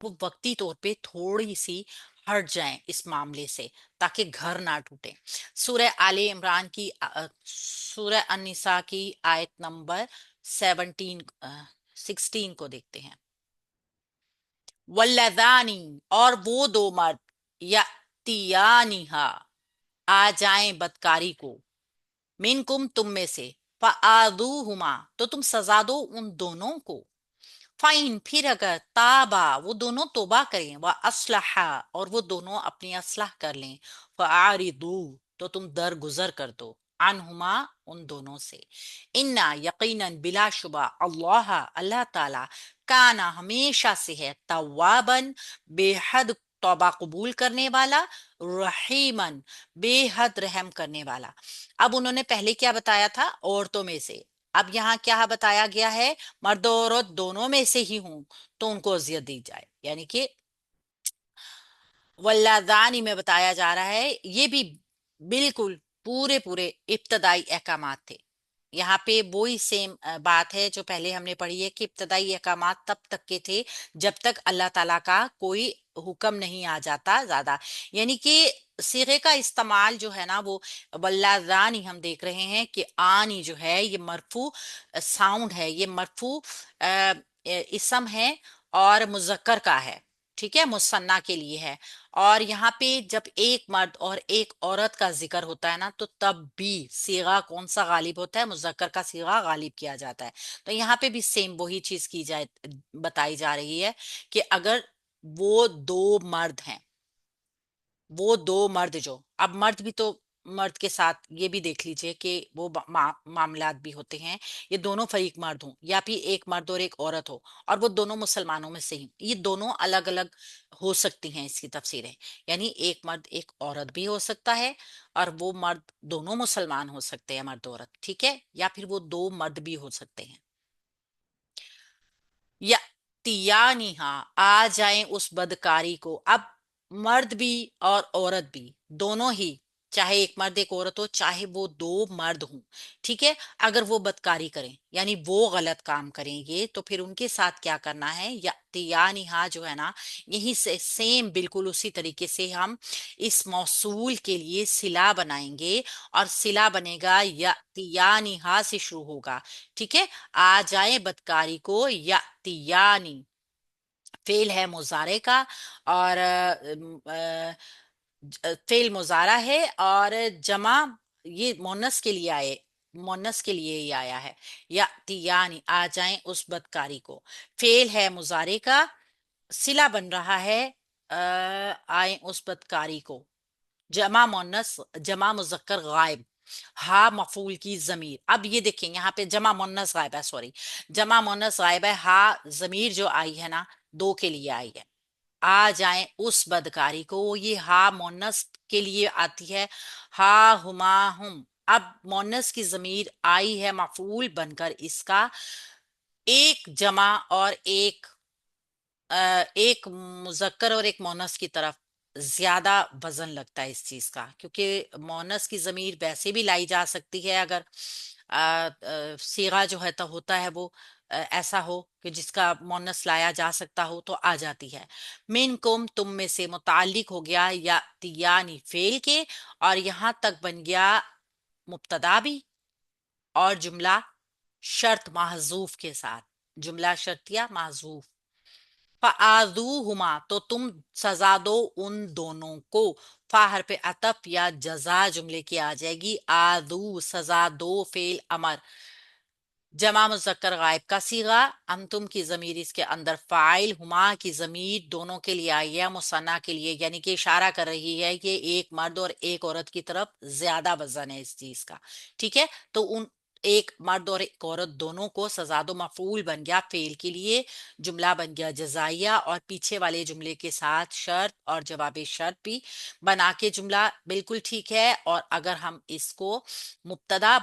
वो वक्ती तौर पे थोड़ी सी हट जाएं इस मामले से, ताकि घर ना टूटे। सूरह आले इमरान की सूरह अन्निसा की आयत नंबर 17 16 को देखते हैं। वल्लदानी, और वो दो मर्द, यतियानिहा, आ जाएं बदकारी को, मिनकुम, तुम में से, फ़आदूहुमा, तो तुम सजा दो उन दोनों को, फाइन, फिर अगर, ताबा, वो दोनों तोबा करें, व असलहा, और वो दोनों अपनी असलाह कर लें, फ़आरिदू, तो तुम दरगुजर कर दो, अनहुमा, उन दोनों से, इन्ना, यकीनन, बिलाशुबा, अल्लाह, अल्लाह ताला, काना, हमेशा से है, तवाबन, बेहद तौबा कबूल करने वाला, रहीमन, बेहद रहम करने वाला। अब उन्होंने पहले क्या बताया था, औरतों में से, अब यहाँ क्या बताया गया है, मर्द और औरत दोनों में से ही हूं तो उनको अजियत दी जाए, यानी कि वल्लादानी में बताया जा रहा है। ये भी बिल्कुल पूरे पूरे इब्तदाई अहकामात थे। यहाँ पे वही सेम बात है जो पहले हमने पढ़ी है कि इब्तदाई अहकामात तब तक के थे जब तक अल्लाह ताला का कोई हुक्म नहीं आ जाता ज्यादा, यानी कि सिगे का इस्तेमाल जो है ना वो वल्लादानी हम देख रहे हैं कि आनी जो है ये मरफू साउंड है, ये मरफू अ, इसम है और मुजक्कर का है, ठीक है, मुसन्ना के लिए है। और यहाँ पे जब एक मर्द और एक औरत का जिक्र होता है ना तो तब भी सीगा कौन सा गालिब होता है, मुजक्कर का सीगा गालिब किया जाता है। तो यहाँ पे भी सेम वही चीज की जाए, बताई जा रही है कि अगर वो दो मर्द हैं, वो दो मर्द, जो अब मर्द भी तो मर्द के साथ ये भी देख लीजिए कि वो मामलात भी होते हैं, ये दोनों फरीक मर्द हों या फिर एक मर्द और एक औरत हो, और वो दोनों मुसलमानों में से ही, ये दोनों अलग अलग हो सकती हैं इसकी तफसीरें, यानी एक मर्द एक औरत भी हो सकता है, और वो मर्द दोनों मुसलमान हो सकते हैं, मर्द औरत, ठीक है, या फिर वो दो मर्द भी हो सकते हैं। या तियानिहा, आ जाएं उस बदकारी को। अब मर्द भी और औरत भी दोनों ही, चाहे एक मर्द एक औरत हो, चाहे वो दो मर्द हों, ठीक है, अगर वो बदकारी करें यानी वो गलत काम करेंगे तो फिर उनके साथ क्या करना है, या तियानिहा जो है ना, यही से सेम बिल्कुल उसी तरीके से हम इस मौसूल के लिए सिला बनाएंगे, और सिला बनेगा या तियानिहा से शुरू होगा, ठीक है। आ जाए बदकारी को, या तियानी, फेल है मुजारे का, और फेल मुजारा है, और जमा ये मोनस के लिए आए, मोनस के लिए ही आया है, या तियानी, आ जाएं उस बदकारी को, फेल है मुजारे का, सिला बन रहा है आए उस बदकारी को, जमा मोनस, जमा मुजक्कर गायब, हा मफूल की जमीर। अब ये देखें यहाँ पे जमा मोनस गायब है, सॉरी, जमा मोनस गायब है, हा जमीर जो आई है ना दो के लिए आई है, आ जाएं उस बदकारी को, ये हा मोनस के लिए आती है, हा हुमा हुम। अब मोनस की जमीर आई है मफूल बनकर, इसका एक जमा और एक मुजक्कर और एक मोनस की तरफ ज्यादा वजन लगता है इस चीज का, क्योंकि मोनस की जमीर वैसे भी लाई जा सकती है अगर सीगा जो है तो होता है वो ऐसा हो कि जिसका मोनस लाया जा सकता हो तो आ जाती है। मिनकुम, तुम में से, मुतालिक हो गया या तियानी फेल के, और यहां तक बन गया मुब्तदा भी और जुमला शर्त महजूफ के साथ, जुमला शर्तिया महजूफ। फ़आज़ूहुमा, तो तुम सजा दो उन दोनों को, फाहर पे अतफ या जजा जुमले की आ जाएगी, आदू, सजा दो, फेल अमर, जमा मुज़क्कर गायब का सीगा, अंतुम की जमीर इसके अंदर फाइल, हुमा की जमीर दोनों के लिए आई है, मुसन्ना के लिए, यानी कि इशारा कर रही है कि एक मर्द और एक औरत की तरफ ज्यादा वजन है इस चीज का, ठीक है। तो उन एक मर्द और एक औरत दोनों को सजा दो, मफूल बन गया फेल के लिए, जुमला बन गया जजाइया, और पीछे वाले जुमले के साथ शर्त और जवाब शर्त भी बना के जुमला बिल्कुल ठीक है। और अगर हम इसको मुब्तदा